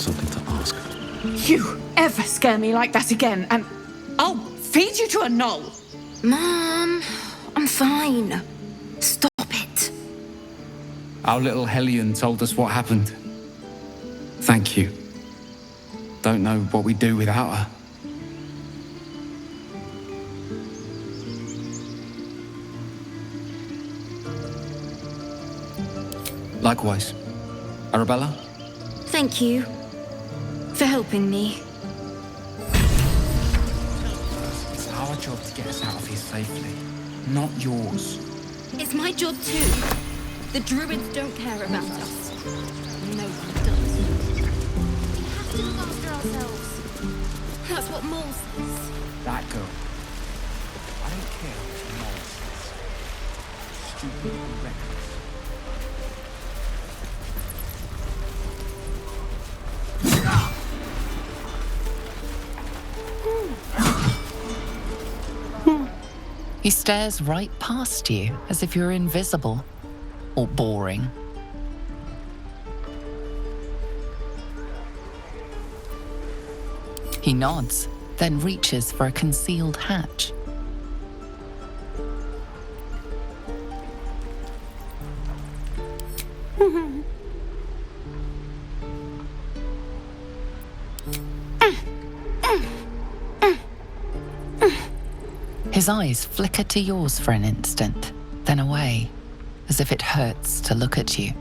something to ask. You ever scare me like that again, and I'll feed you to a knoll. Mom, I'm fine. Stop it. Our little Hellion told us what happened. Thank you. Don't know what we'd do without her. Likewise. Arabella? Thank you for helping me. It's our job to get us out of here safely, not yours. It's my job too. The druids don't care about us. No one does. We have to look after ourselves. That's what Mole says. That girl. I don't care what Noel says. Stupid and reckless. He stares right past you as if you're invisible or boring. He nods, then reaches for a concealed hatch. His eyes flicker to yours for an instant, then away, as if it hurts to look at you.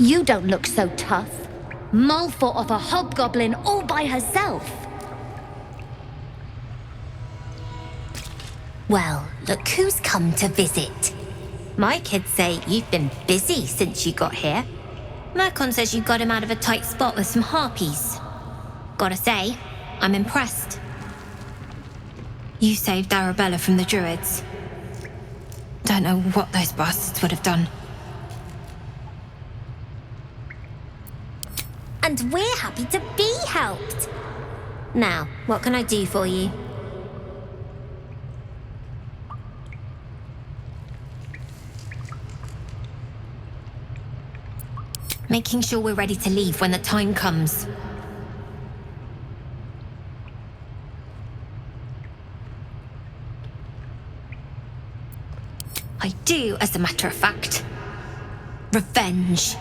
You don't look so tough. Mole fought off a hobgoblin all by herself. Well, look who's come to visit. My kids say you've been busy since you got here. Mercon says you got him out of a tight spot with some harpies. Gotta say, I'm impressed. You saved Arabella from the druids. Don't know what those bastards would have done. And we're happy to be helped. Now, what can I do for you? Making sure we're ready to leave when the time comes. I do, as a matter of fact. Revenge.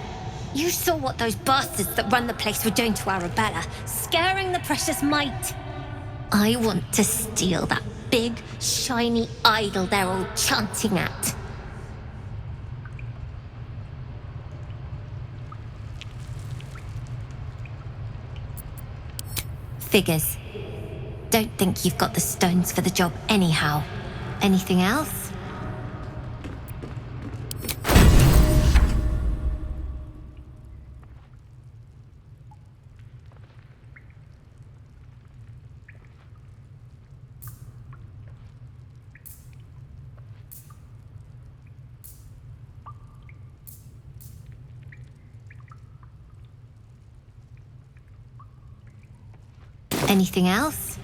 You saw what those bastards that run the place were doing to Arabella, scaring the precious mite. I want to steal that big, shiny idol they're all chanting at. Figures. Don't think you've got the stones for the job anyhow. Anything else? Anything else?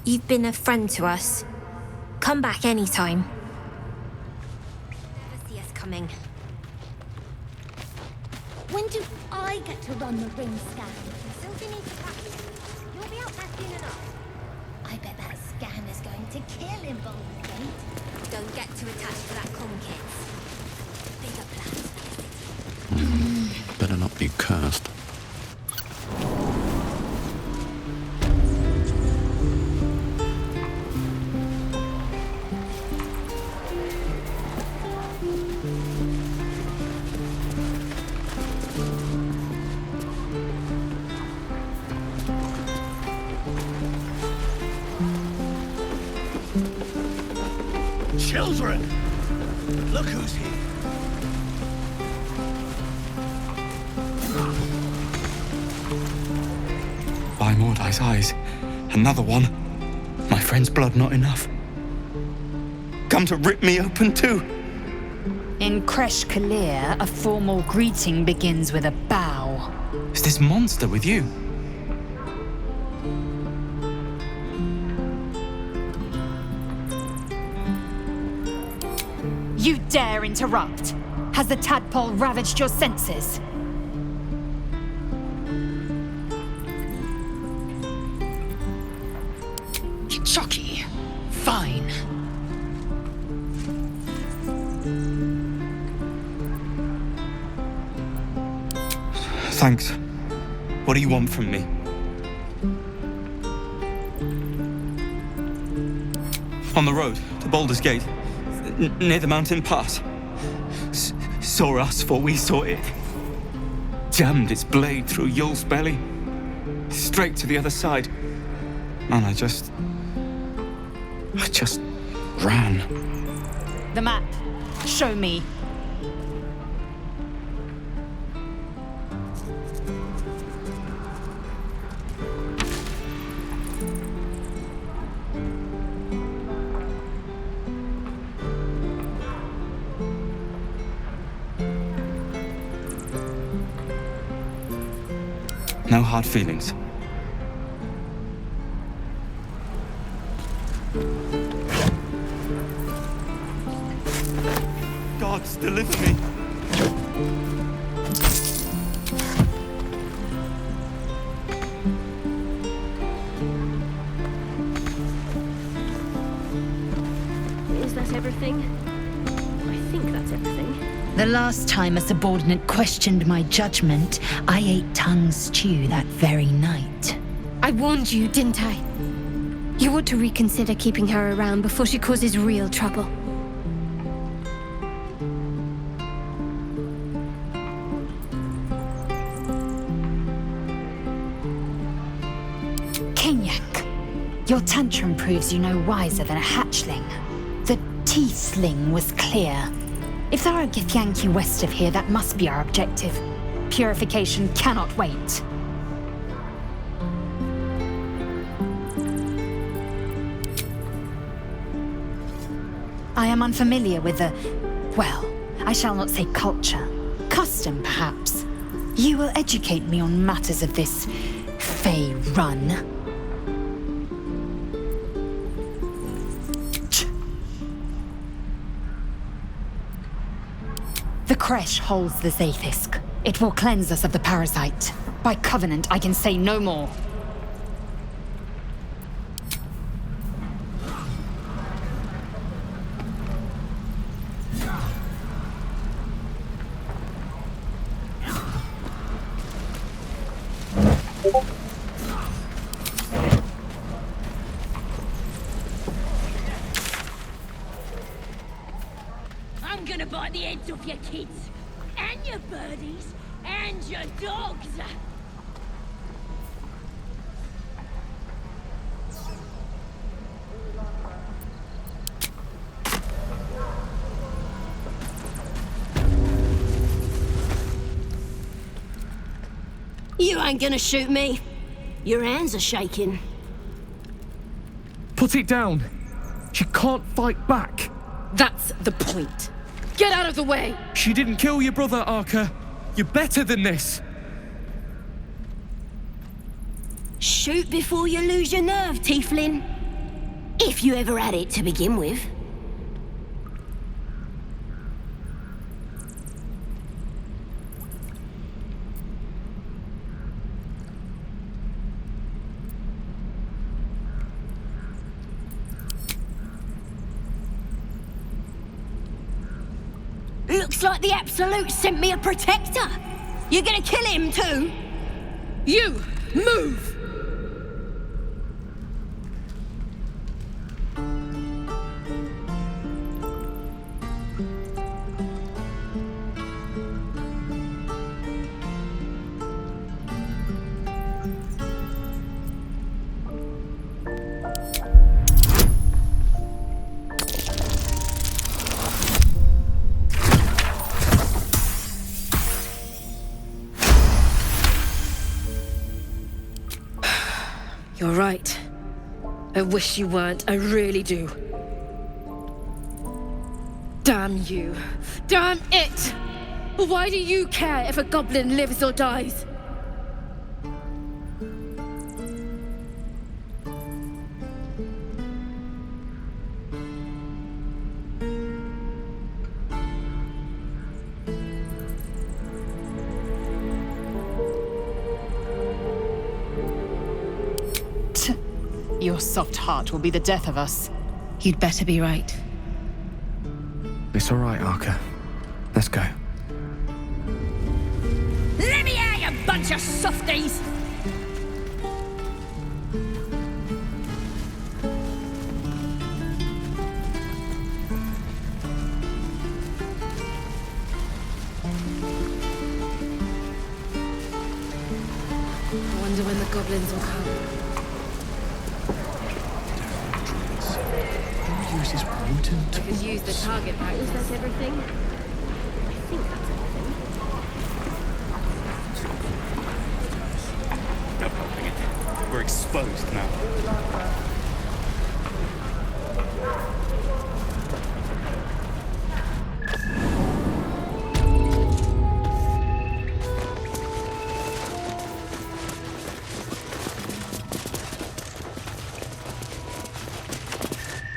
You've been a friend to us. Come back anytime. Never see us coming. When do I get to run the ring scan? Still need to practice. You'll be out there soon enough. I bet that scan is going to kill him, Baldur Gate. Don't get too attached to that con, kids. Bigger plans. Better not be cursed. children! Look who's here. By Mordai's eyes, another one. My friend's blood not enough. Come to rip me open too. In Kresh Kalir, a formal greeting begins with a bow. Is this monster with you? You dare interrupt? Has the tadpole ravaged your senses? Chucky. Fine. Thanks. What do you want from me? On the road to Baldur's Gate, near the mountain pass. Saw us, for we saw it. Jammed its blade through Yul's belly. Straight to the other side. And I just ran. The map. Show me. No hard feelings. Gods, deliver me. Is that everything? I think that's everything. The last time a subordinate questioned my judgment, I ate tongue stew that very night. I warned you, didn't I? You ought to reconsider keeping her around before she causes real trouble. Kenyak, your tantrum proves you no wiser than a hatchling. The teethling was clear. If there are Githyanki west of here, that must be our objective. Purification cannot wait. I am unfamiliar with the... well, I shall not say culture. Custom, perhaps. You will educate me on matters of this... Fey run. The Kresh holds the Zaithisk. It will cleanse us of the parasite. By covenant, I can say no more. I'm gonna bite the heads off your kids, and your birdies, and your dogs. You ain't gonna shoot me. Your hands are shaking. Put it down. She can't fight back. That's the point. Get out of the way! She didn't kill your brother, Arca. You're better than this. Shoot before you lose your nerve, Tieflin. If you ever had it to begin with. Looks like the Absolute sent me a protector. You're gonna kill him too? You! Move! You're right. I wish you weren't, I really do. Damn you. Damn it! Why do you care if a goblin lives or dies? Your soft heart will be the death of us. You'd better be right. It's all right, Arca. Let's go. Let me out, you bunch of softies! I wonder when the goblins will come. Uses mutant. I could use the target practice. Is that everything? I think that's everything. No helping it. We're exposed now.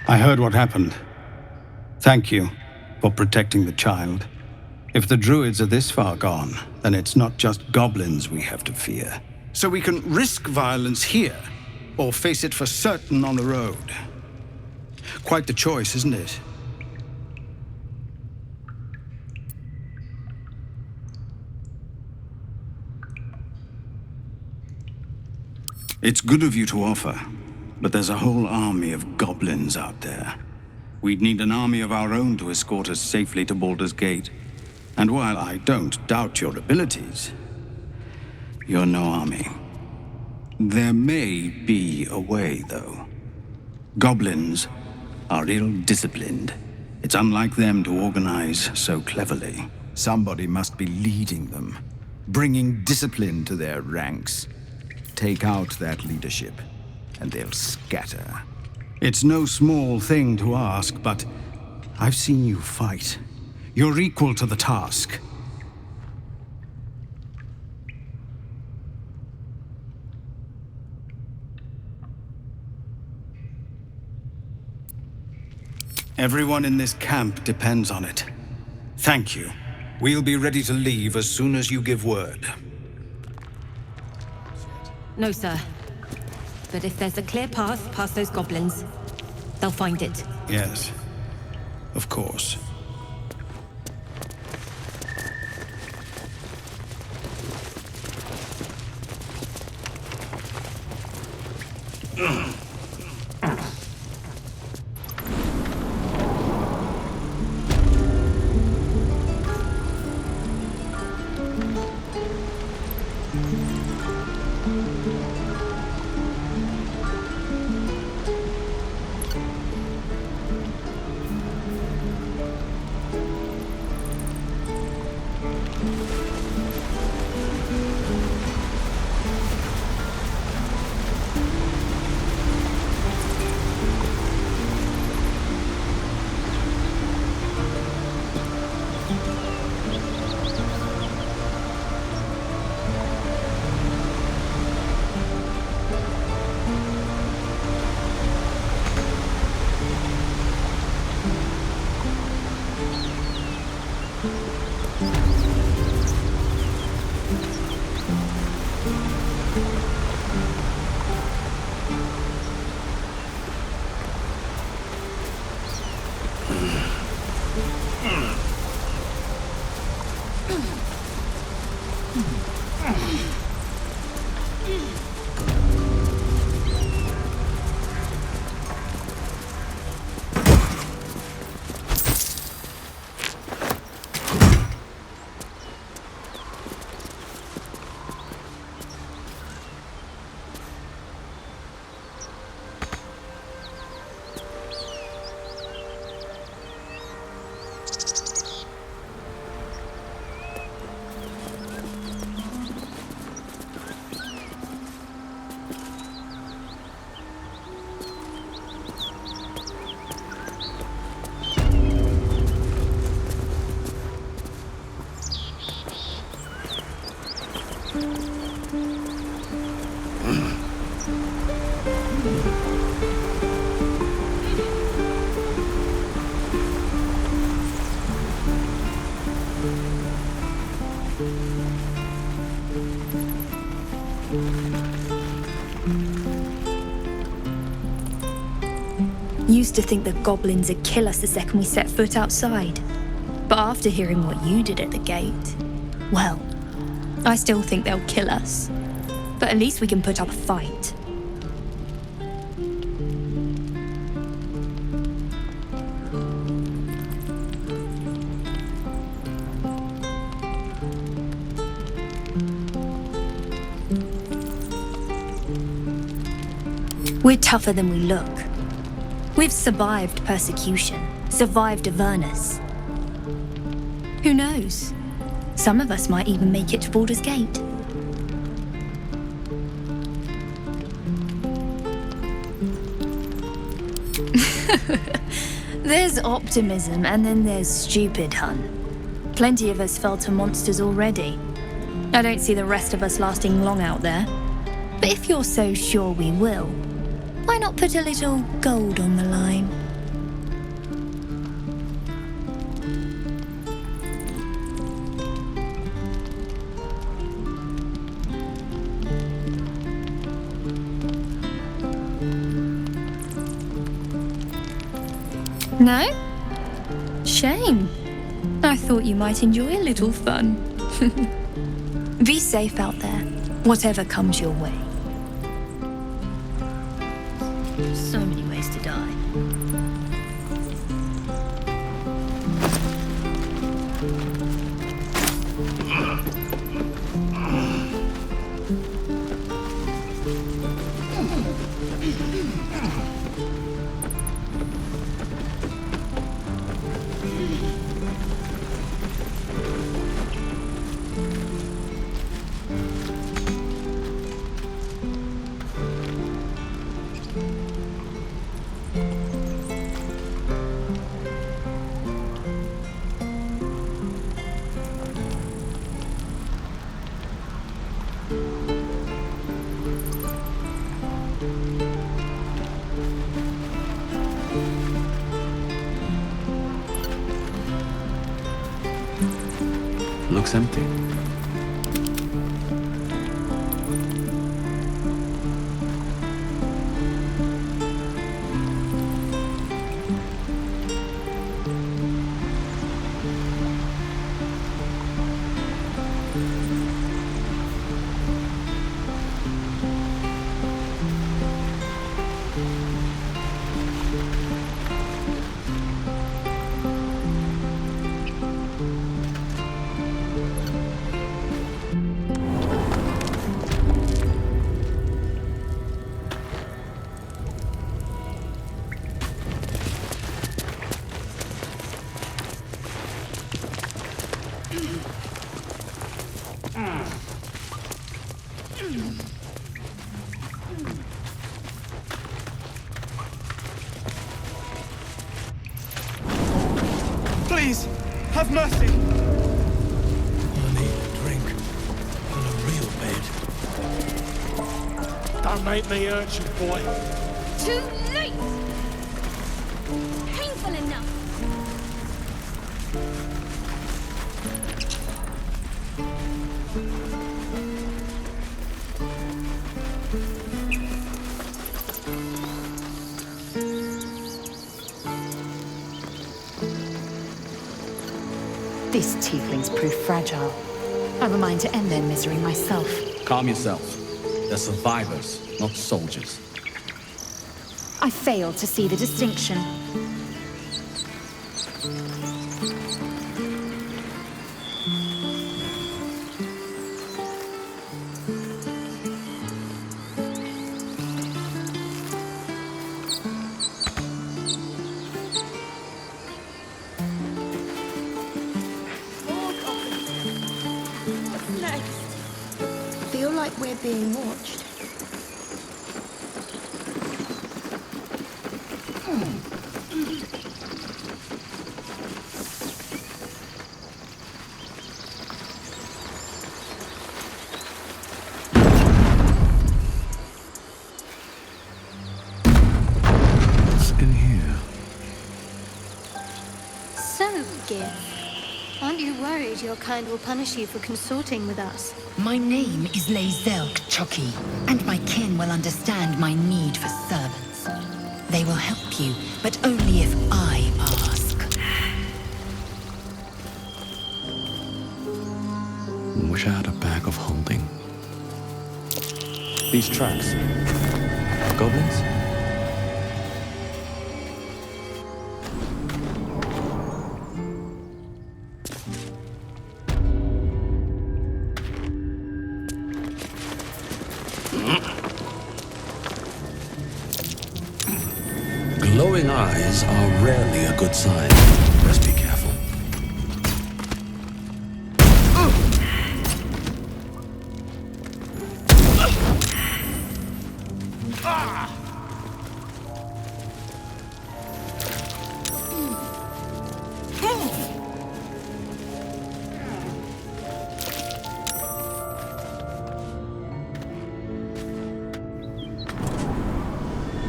I heard what happened. Thank you for protecting the child. If the druids are this far gone, then it's not just goblins we have to fear. So we can risk violence here, or face it for certain on the road. Quite the choice, isn't it? It's good of you to offer. But there's a whole army of goblins out there. We'd need an army of our own to escort us safely to Baldur's Gate. And while I don't doubt your abilities, you're no army. There may be a way, though. Goblins are ill-disciplined. It's unlike them to organize so cleverly. Somebody must be leading them, bringing discipline to their ranks. Take out that leadership, and they'll scatter. It's no small thing to ask, but I've seen you fight. You're equal to the task. Everyone in this camp depends on it. Thank you. We'll be ready to leave as soon as you give word. No, sir. But if there's a clear path past those goblins, they'll find it. Yes, of course. Used to think that goblins would kill us the second we set foot outside. But after hearing what you did at the gate, well, I still think they'll kill us. But at least we can put up a fight. We're tougher than we look. We've survived persecution, survived Avernus. Who knows? Some of us might even make it to Baldur's Gate. There's optimism and then there's stupid, hun. Plenty of us fell to monsters already. I don't see the rest of us lasting long out there. But if you're so sure we will, why not put a little gold on the line? No? Shame. I thought you might enjoy a little fun. Be safe out there, whatever comes your way. So many ways to die. Looks empty. Please, have mercy! I need a drink on a real bed. Don't make me hurt you, boy. Too late! Painful enough. These tieflings prove fragile. I've a mind to end their misery myself. Calm yourself. They're survivors, not soldiers. I fail to see the distinction. Feel like we're being watched. What's in here? So, Gil, Aren't you worried your kind will punish you for consorting with us? My name is Lezelk Chucky, and my kin will understand my need for servants. They will help you, but only if I ask. Wish I had a bag of holding. These tracks. Goblins? Glowing eyes are rarely a good sign. Best be careful.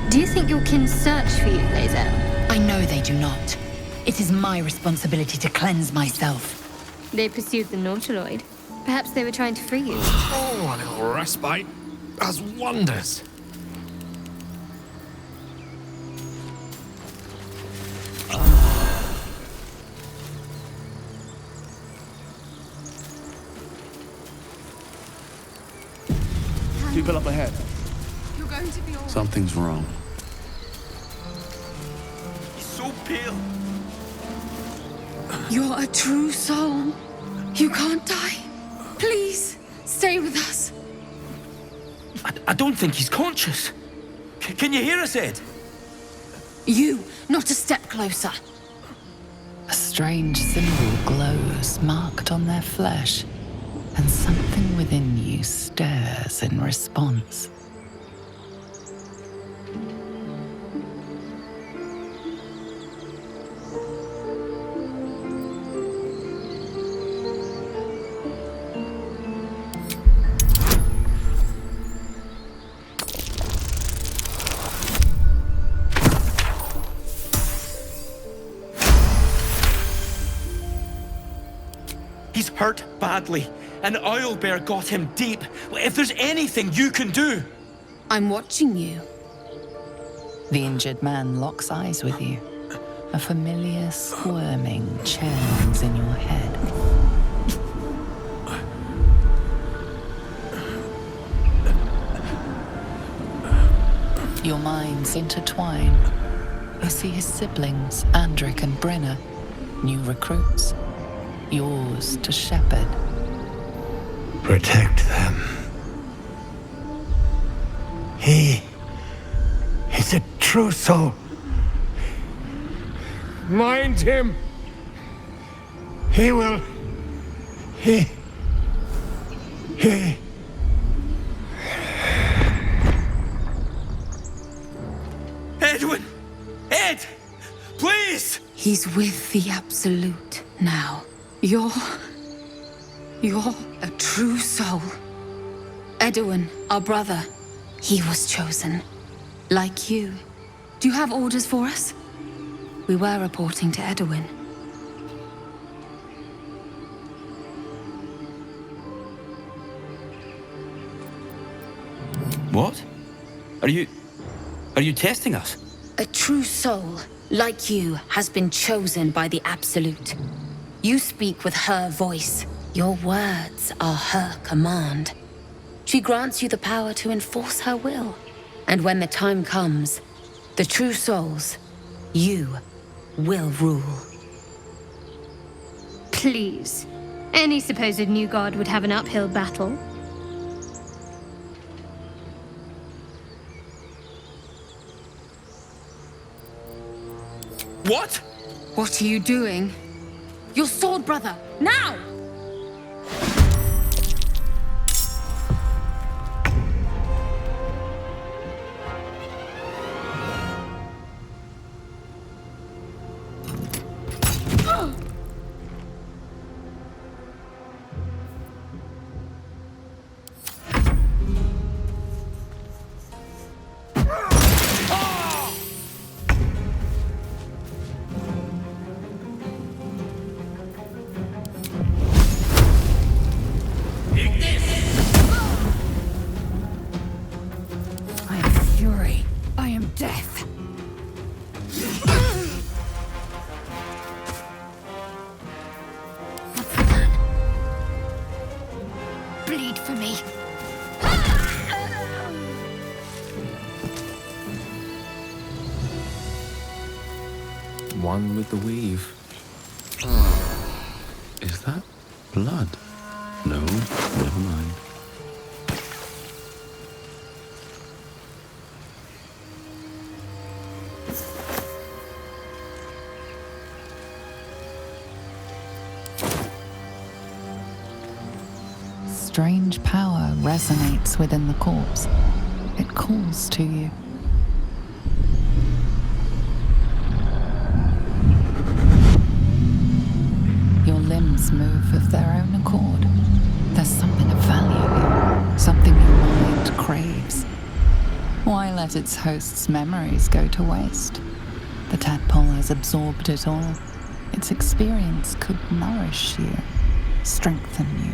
Do you think your kin search for you, Lazel? I know they do not. It is my responsibility to cleanse myself. They pursued the Nautiloid. Perhaps they were trying to free you. Oh, a little respite does wonders. People up ahead. You're going to be all right. Something's wrong. He's so pale. You're a true soul. You can't die. Please, stay with us. I don't think he's conscious. Can you hear us, Ed? You, not a step closer. A strange symbol glows marked on their flesh, and something within you stirs in response. He's hurt badly. An owlbear got him deep. If there's anything you can do... I'm watching you. The injured man locks eyes with you. A familiar squirming churns in your head. Your minds intertwine. You see his siblings, Andric and Brenna, new recruits, yours to shepherd. Protect them. He is a true soul. Mind him. He will. He. Edwin! Ed! Please! He's with the Absolute now. You're a true soul. Edwin, our brother, he was chosen. Like you. Do you have orders for us? We were reporting to Edwin. What? Are you testing us? A true soul, like you, has been chosen by the Absolute. You speak with her voice. Your words are her command. She grants you the power to enforce her will. And when the time comes, the true souls, you will rule. Please. Any supposed new god would have an uphill battle. What? What are you doing? Your sword, brother! Now! one with the weave. Is that blood? No, never mind. Strange power resonates within the corpse. It calls to you. Your limbs move of their own accord. There's something of value here, something your mind craves. Why let its host's memories go to waste? The tadpole has absorbed it all. Its experience could nourish you, strengthen you.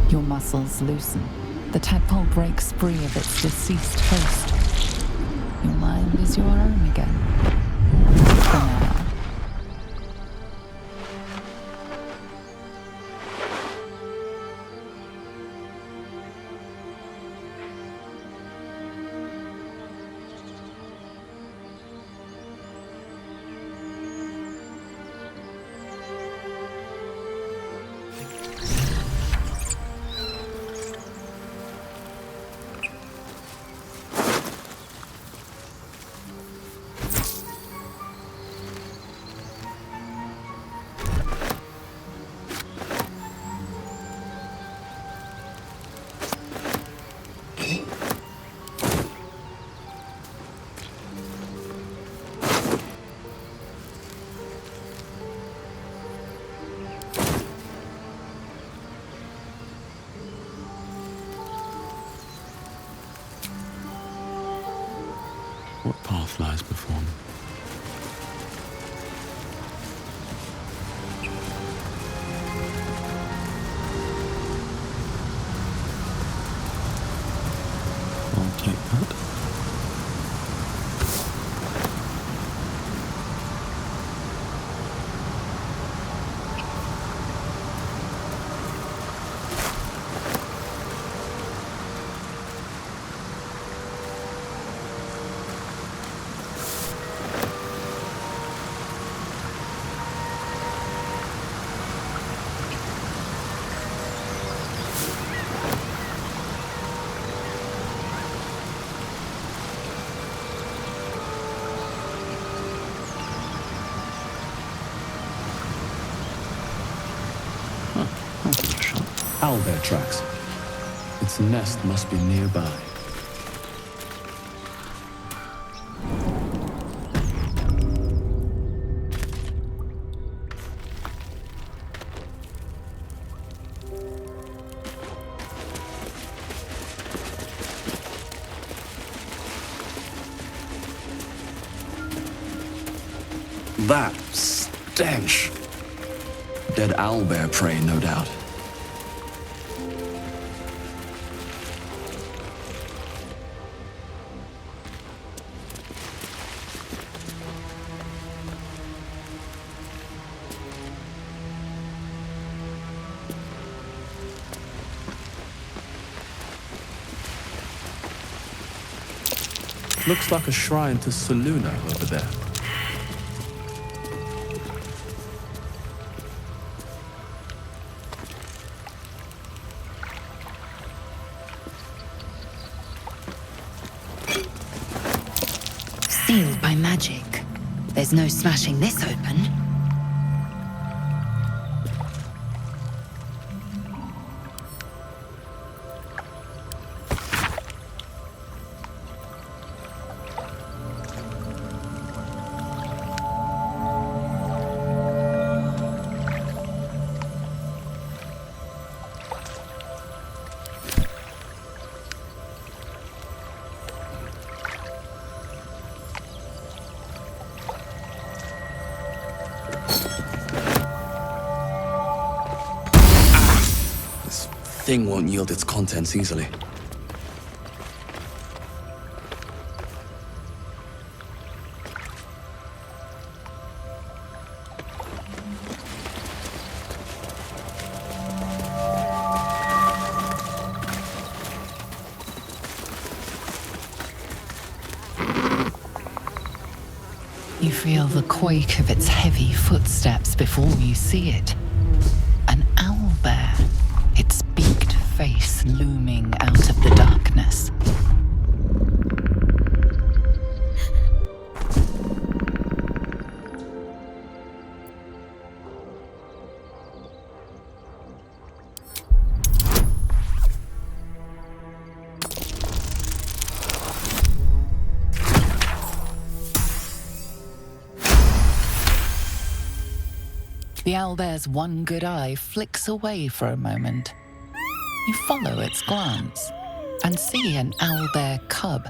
Your muscles loosen. The tadpole breaks free of its deceased host. Your mind is your own again. For now. What path lies before me? I'll take that. Owlbear tracks. Its nest must be nearby. That stench! Dead owlbear prey, no doubt. Looks like a shrine to Saluna over there. Sealed by magic. There's no smashing this open. Thing won't yield its contents easily. feel the quake of its heavy footsteps before you see it. An owlbear, its beaked face looming out of the darkness. The owlbear's one good eye flicks away for a moment. You follow its glance and see an owlbear cub.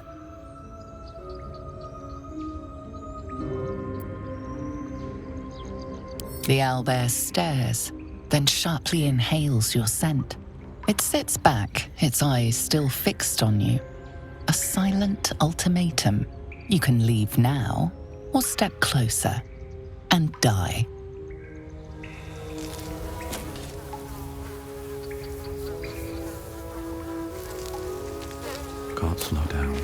The owlbear stares, then sharply inhales your scent. It sits back, its eyes still fixed on you. A silent ultimatum. You can leave now or step closer and die. Can't slow down.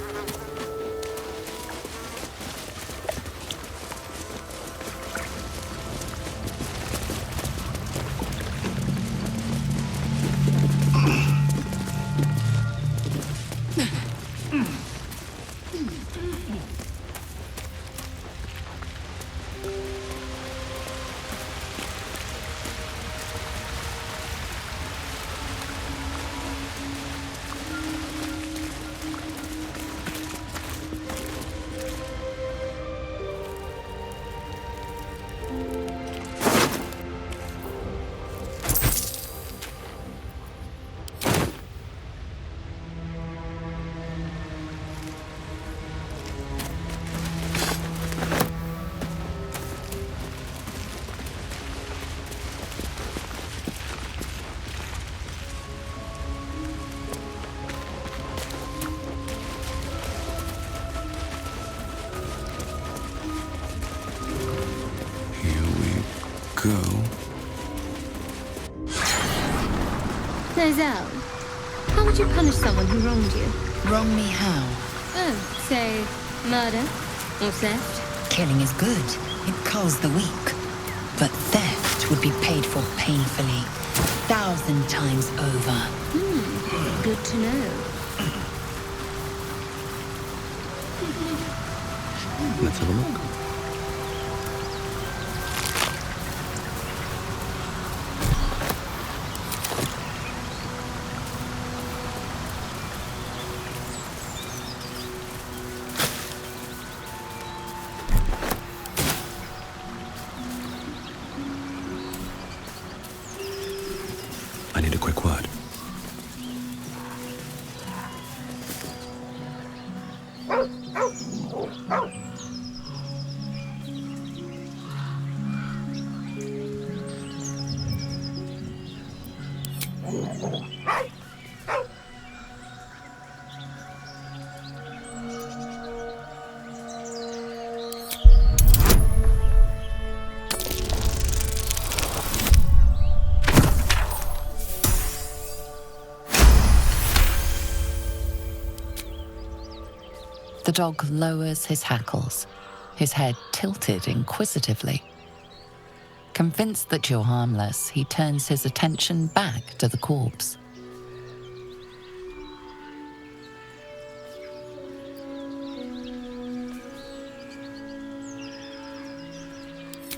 Go. Zell, how would you punish someone who wronged you? Wrong me how? Oh, say, murder or theft? Killing is good. It culls the weak. But theft would be paid for painfully, 1,000 times over. Good to know. Let's have a look. I need a quick word. The dog lowers his hackles, his head tilted inquisitively. Convinced that you're harmless, he turns his attention back to the corpse.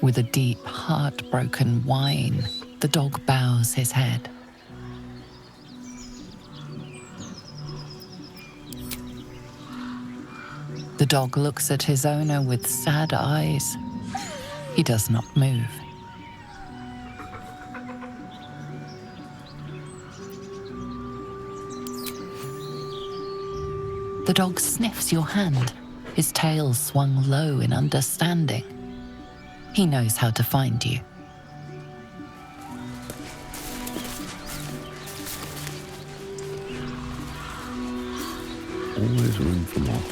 With a deep, heartbroken whine, the dog bows his head. The dog looks at his owner with sad eyes. He does not move. The dog sniffs your hand, his tail swung low in understanding. He knows how to find you. Always room for more.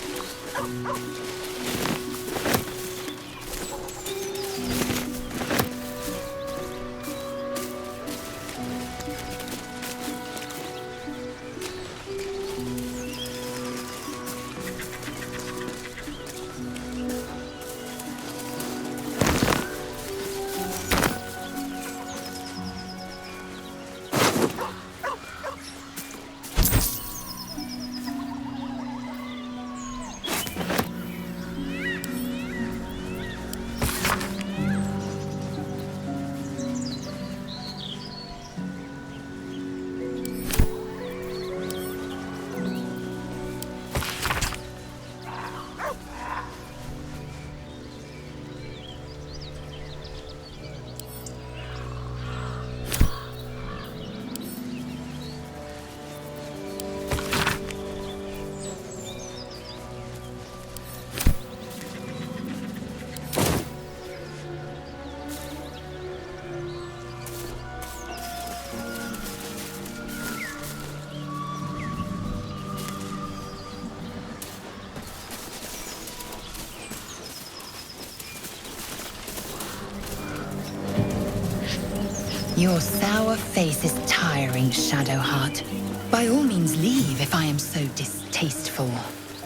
Your sour face is tiring, Shadowheart. By all means leave if I am so distasteful.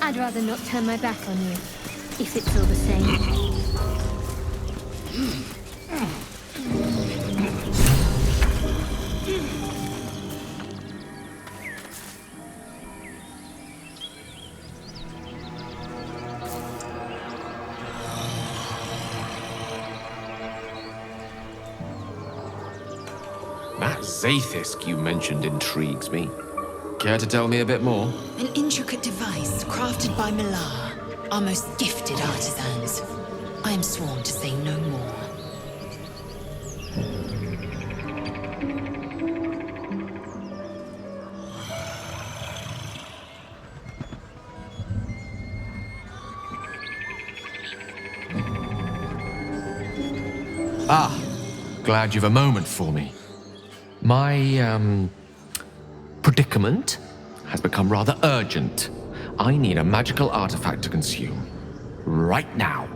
I'd rather not turn my back on you, if it's all the same. That Zaithisk you mentioned intrigues me. Care to tell me a bit more? An intricate device crafted by Millar, our most gifted artisans. I am sworn to say no more. Ah, glad you've a moment for me. My, predicament has become rather urgent. I need a magical artifact to consume. Right now.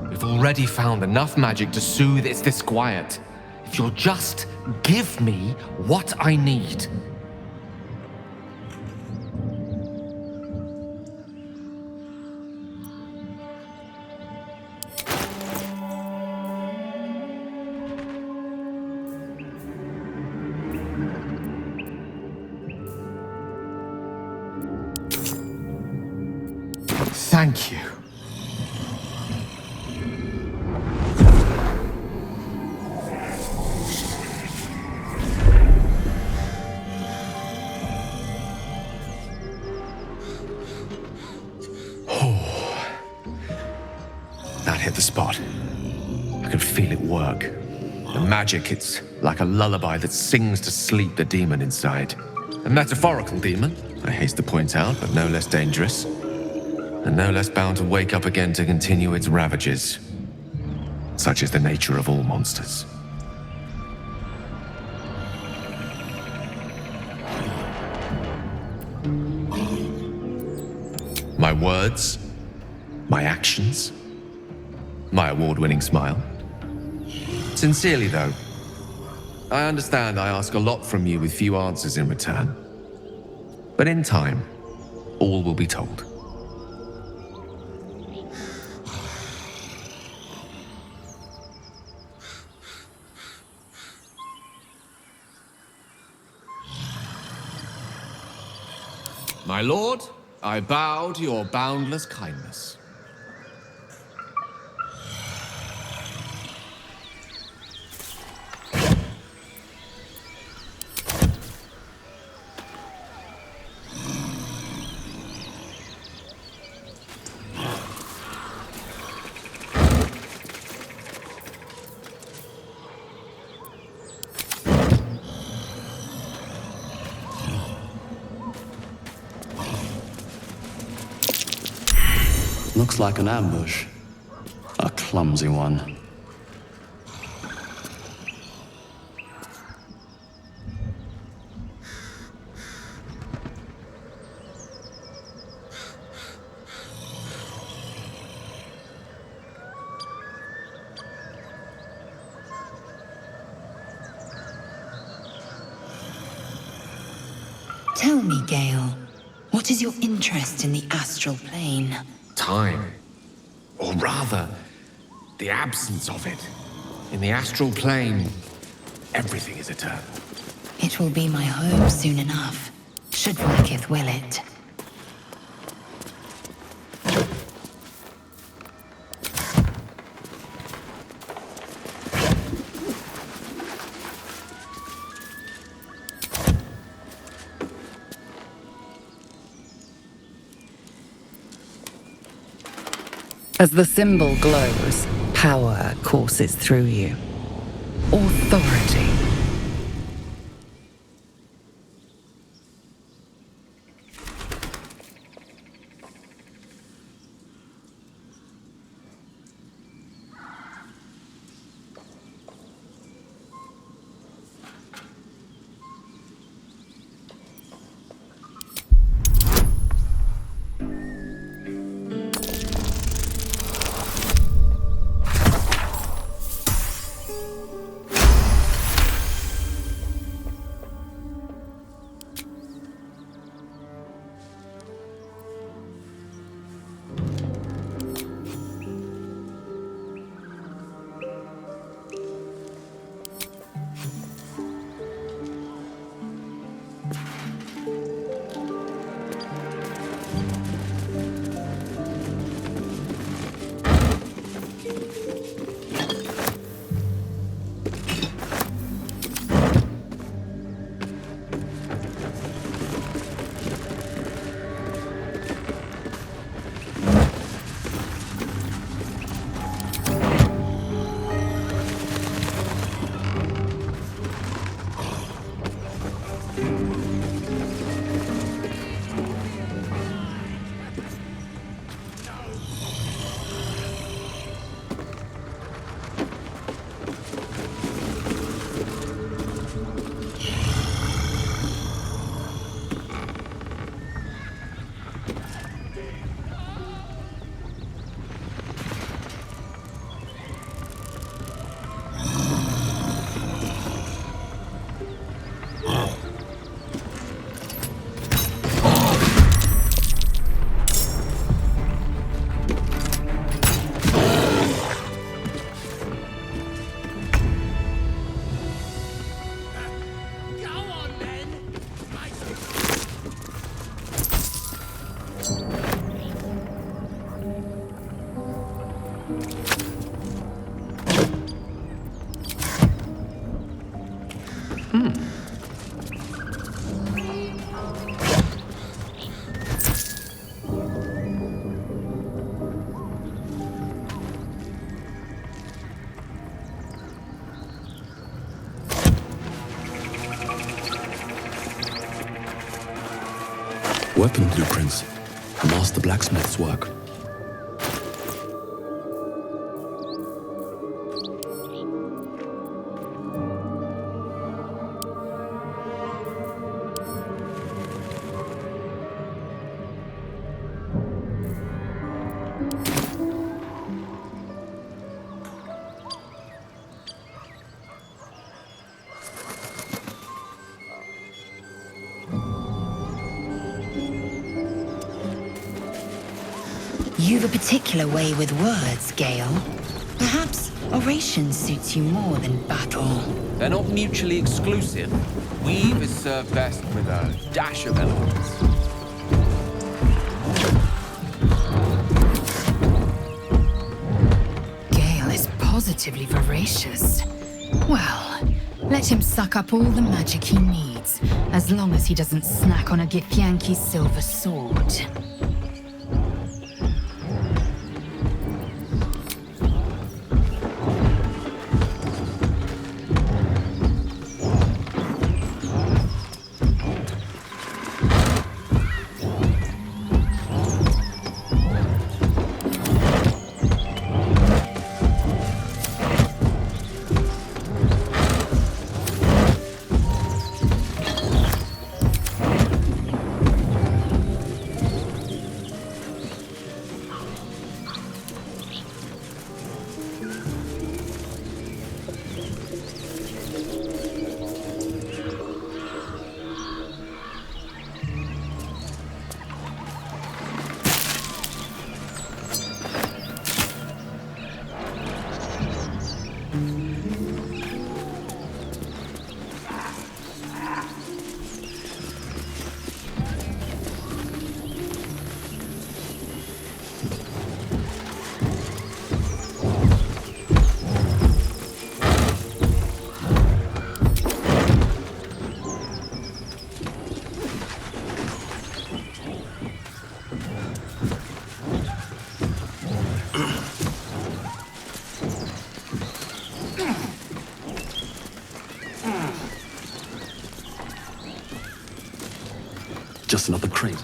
We've already found enough magic to soothe its disquiet. If you'll just give me what I need. Thank you. That hit the spot. I could feel it work. The magic, it's like a lullaby that sings to sleep the demon inside. A metaphorical demon, I haste to point out, but no less dangerous. And no less bound to wake up again to continue its ravages. Such is the nature of all monsters. My words, my actions, my award-winning smile. Sincerely, though, I understand I ask a lot from you with few answers in return. But in time, all will be told. My lord, I bow to your boundless kindness. Looks like an ambush. A clumsy one. Tell me, Gale, what is your interest in the astral plane? Time. Or rather, the absence of it. In the astral plane, everything is eternal. It will be my home soon enough, should Vakith will it. As the symbol glows, power courses through you. Authority. Weapon blueprints. A master blacksmith's work. You've a particular way with words, Gale. Perhaps oration suits you more than battle. They're not mutually exclusive. Weave is served best with a dash of eloquence. Gale is positively voracious. Well, let him suck up all the magic he needs, as long as he doesn't snack on a Githyanki's silver sword. Just another crate.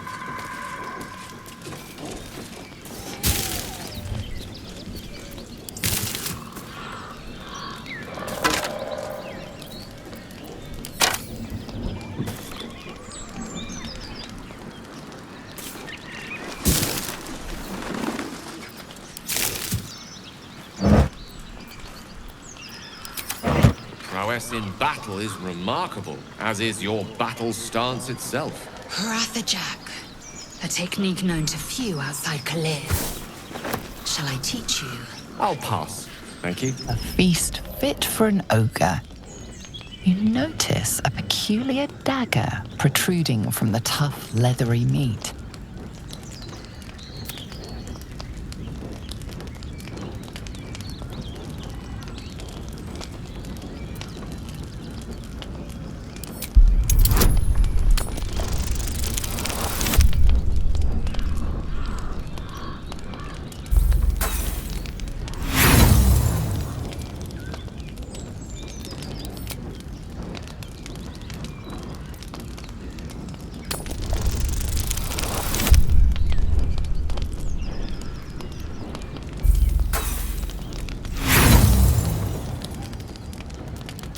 Prowess in battle is remarkable, as is your battle stance itself. Rathajak, a technique known to few outside Kalir. Shall I teach you? I'll pass, thank you. A feast fit for an ogre. You notice a peculiar dagger protruding from the tough, leathery meat.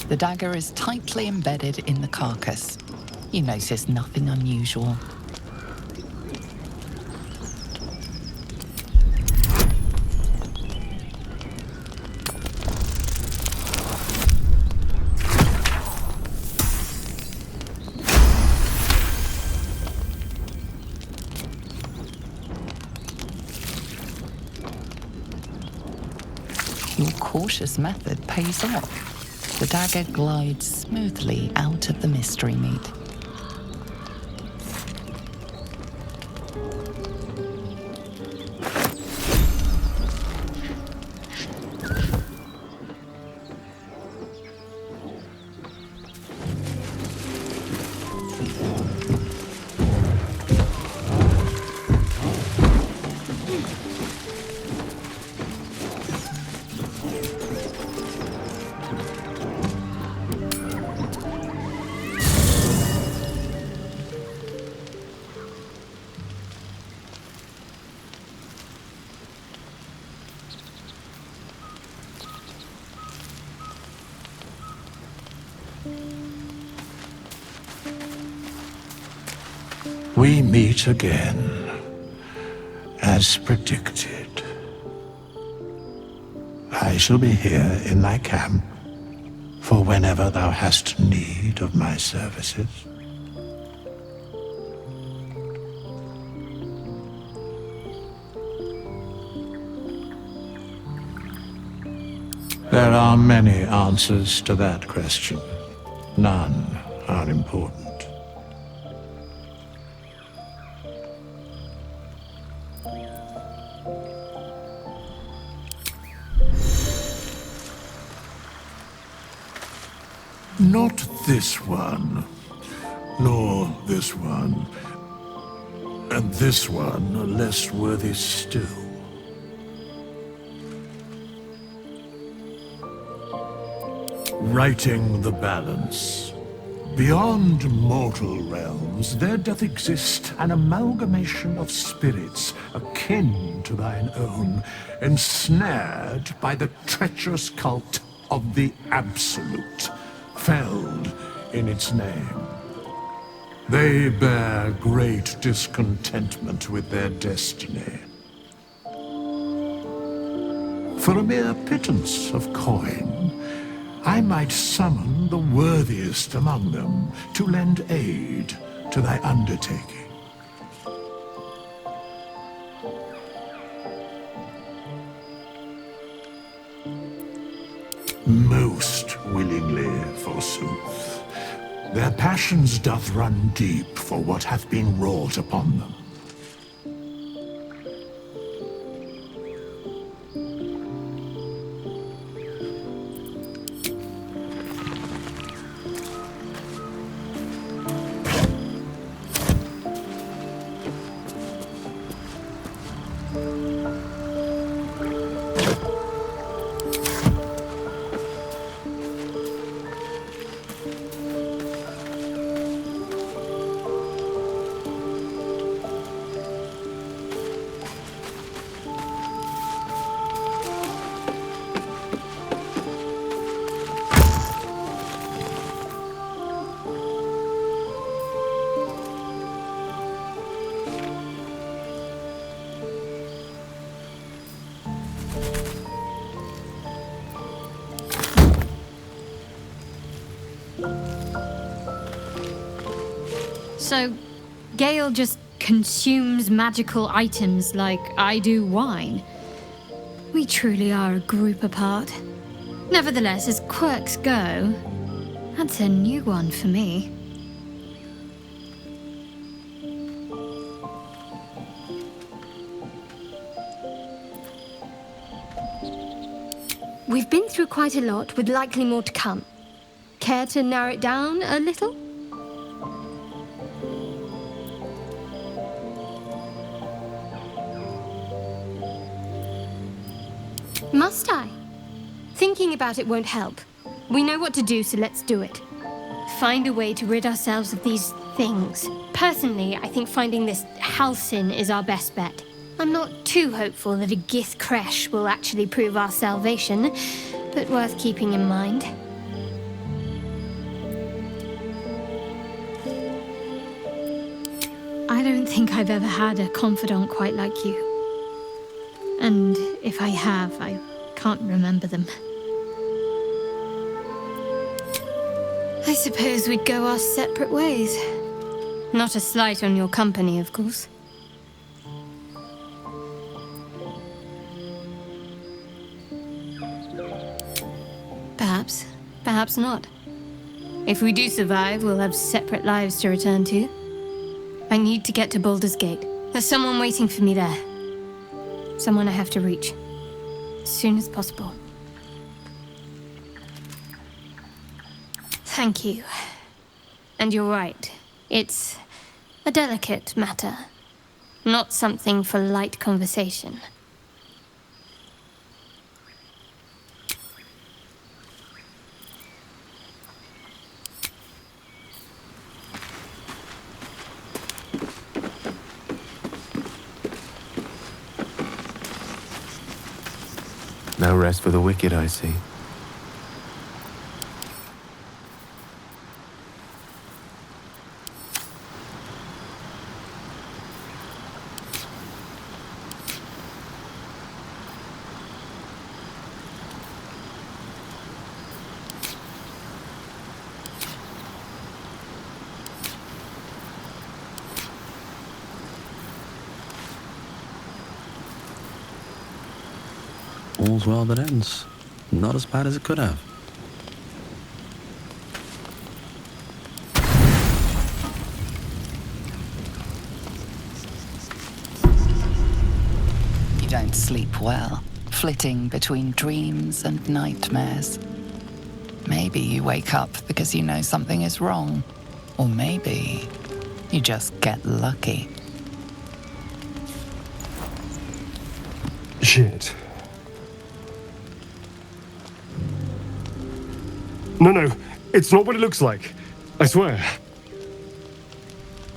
The dagger is tightly embedded in the carcass. You notice nothing unusual. Your cautious method pays off. The dagger glides smoothly out of the mystery meat. We meet again, as predicted. I shall be here in thy camp for whenever thou hast need of my services. There are many answers to that question. None are important. Not this one, nor this one, and this one are less worthy still. Righting the balance. Beyond mortal realms, there doth exist an amalgamation of spirits akin to thine own, ensnared by the treacherous cult of the Absolute, felled in its name. They bear great discontentment with their destiny. For a mere pittance of coin, I might summon the worthiest among them to lend aid to thy undertaking. Most willingly, forsooth. Their passions doth run deep for what hath been wrought upon them. So, Gale just consumes magical items like I do wine. We truly are a group apart. Nevertheless, as quirks go, that's a new one for me. We've been through quite a lot, with likely more to come. Care to narrow it down a little? Must I? Thinking about it won't help. We know what to do, so let's do it. Find a way to rid ourselves of these things. Personally, I think finding this Halcyon is our best bet. I'm not too hopeful that a Gith Kresh will actually prove our salvation, but worth keeping in mind. I don't think I've ever had a confidant quite like you. And if I have, I can't remember them. I suppose we'd go our separate ways. Not a slight on your company, of course. Perhaps. Perhaps not. If we do survive, we'll have separate lives to return to. I need to get to Baldur's Gate. There's someone waiting for me there. Someone I have to reach. As soon as possible. Thank you. And you're right. It's a delicate matter. Not something for light conversation. No rest for the wicked, I see. all's well that ends. Not as bad as it could have. You don't sleep well, flitting between dreams and nightmares. Maybe you wake up because you know something is wrong. Or maybe you just get lucky. Shit. No, it's not what it looks like. I swear.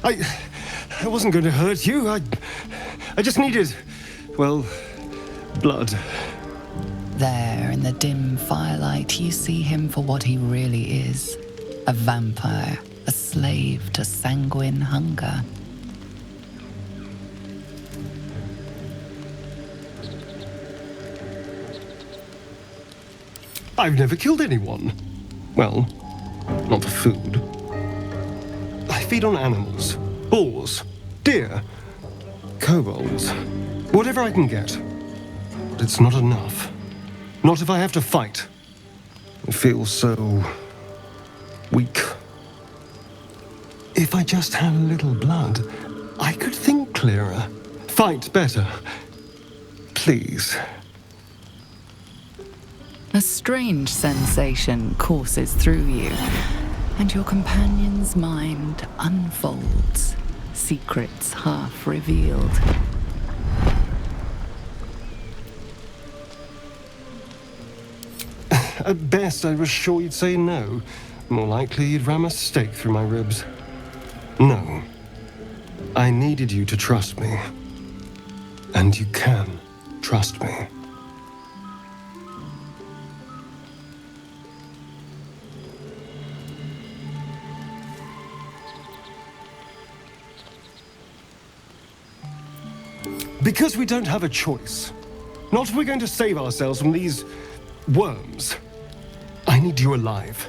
I wasn't going to hurt you. I just needed, well, blood. There, in the dim firelight, you see him for what he really is. A vampire, a slave to sanguine hunger. I've never killed anyone. Well, not for food. I feed on animals. Boars. Deer. Kobolds. Whatever I can get. But it's not enough. Not if I have to fight. I feel so weak. If I just had a little blood, I could think clearer. Fight better. Please. A strange sensation courses through you, and your companion's mind unfolds, secrets half revealed. At best, I was sure you'd say no. More likely, you'd ram a stake through my ribs. No. I needed you to trust me. And you can trust me. Because we don't have a choice. Not if we're going to save ourselves from these worms. I need you alive.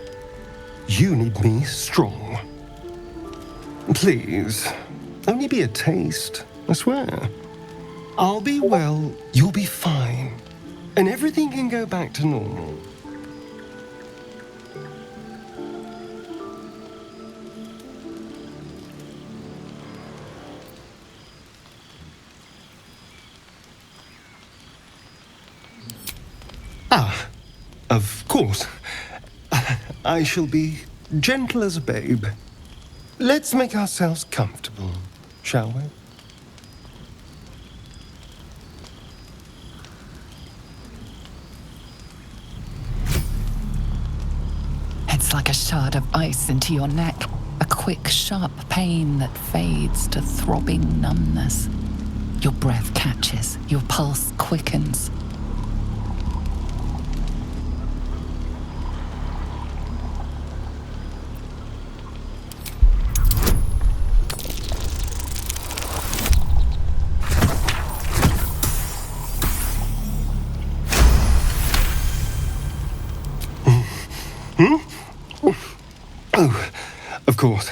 You need me strong. Please, only be a taste, I swear. I'll be well, you'll be fine. And everything can go back to normal. Ah, of course. I shall be gentle as a babe. Let's make ourselves comfortable, shall we? It's like a shard of ice into your neck, a quick, sharp pain that fades to throbbing numbness. Your breath catches, your pulse quickens. Oh, of course.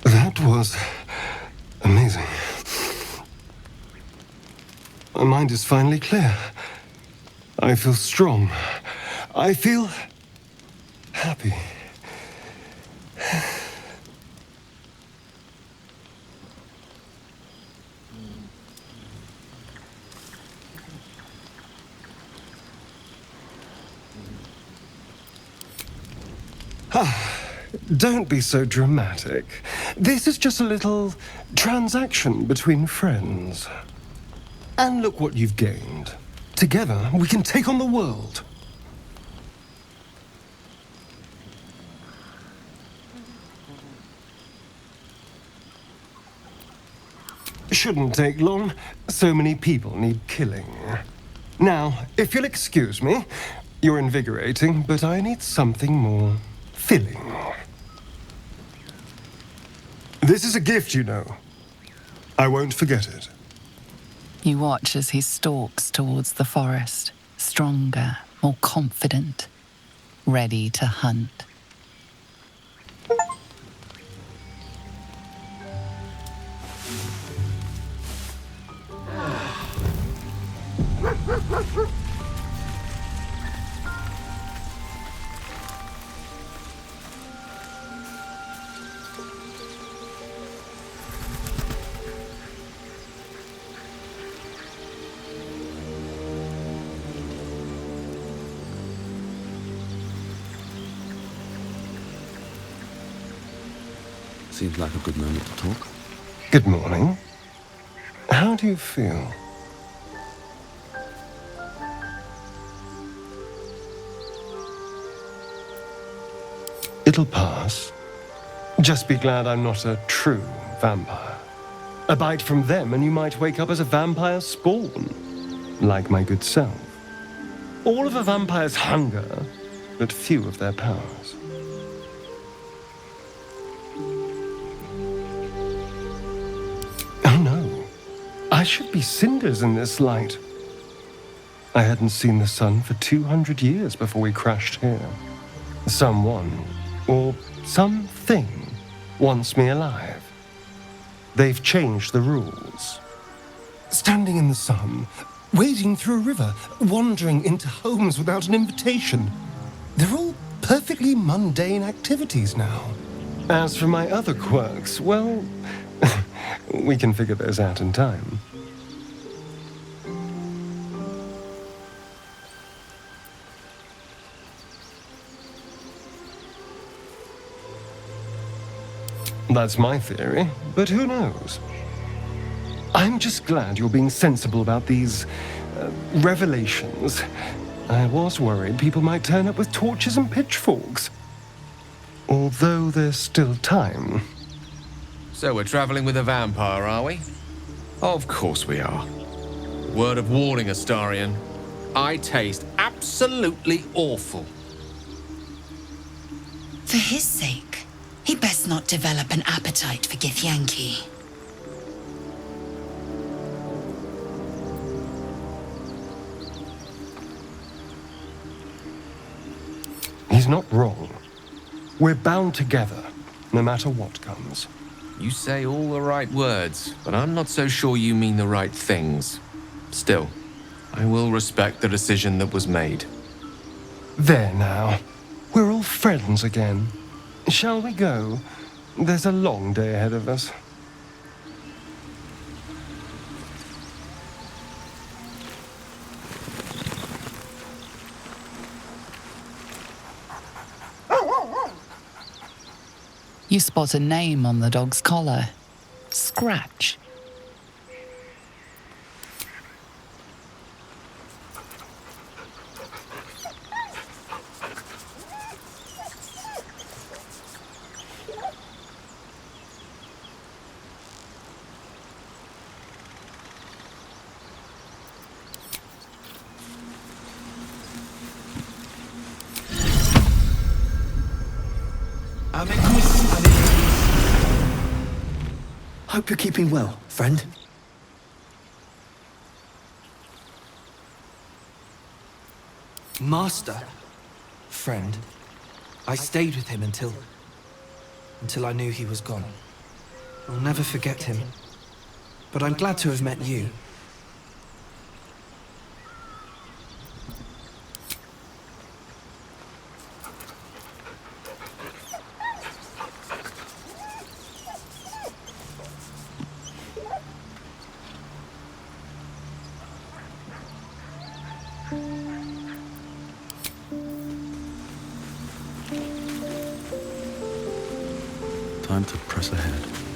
That was amazing. My mind is finally clear. I feel strong. I feel happy. Don't be so dramatic. This is just a little transaction between friends. And look what you've gained. Together, we can take on the world. Shouldn't take long. So many people need killing. Now, if you'll excuse me, you're invigorating, but I need something more filling. This is a gift, you know. I won't forget it. You watch as he stalks towards the forest, stronger, more confident, ready to hunt. Seems like a good moment to talk. Good morning. How do you feel? It'll pass. Just be glad I'm not a true vampire. A bite from them and you might wake up as a vampire spawn, like my good self. All of a vampire's hunger, but few of their powers. Oh no, I should be cinders in this light. I hadn't seen the sun for 200 years before we crashed here. Someone, or something, wants me alive. They've changed the rules. Standing in the sun, wading through a river, wandering into homes without an invitation. They're all perfectly mundane activities now. As for my other quirks, well, we can figure those out in time. That's my theory, but who knows? I'm just glad you're being sensible about these revelations. I was worried people might turn up with torches and pitchforks. Although there's still time. So we're traveling with a vampire, are we? Of course we are. Word of warning, Astarion. I taste absolutely awful. For his sake, he best not develop an appetite for Githyanki. He's not wrong. We're bound together, no matter what comes. You say all the right words, but I'm not so sure you mean the right things. Still, I will respect the decision that was made. There now. We're all friends again. Shall we go? There's a long day ahead of us. You spot a name on the dog's collar. Scratch. Hope you're keeping well, friend. Master, friend, I stayed with him until I knew he was gone. I'll never forget him, but I'm glad to have met you. Time to press ahead.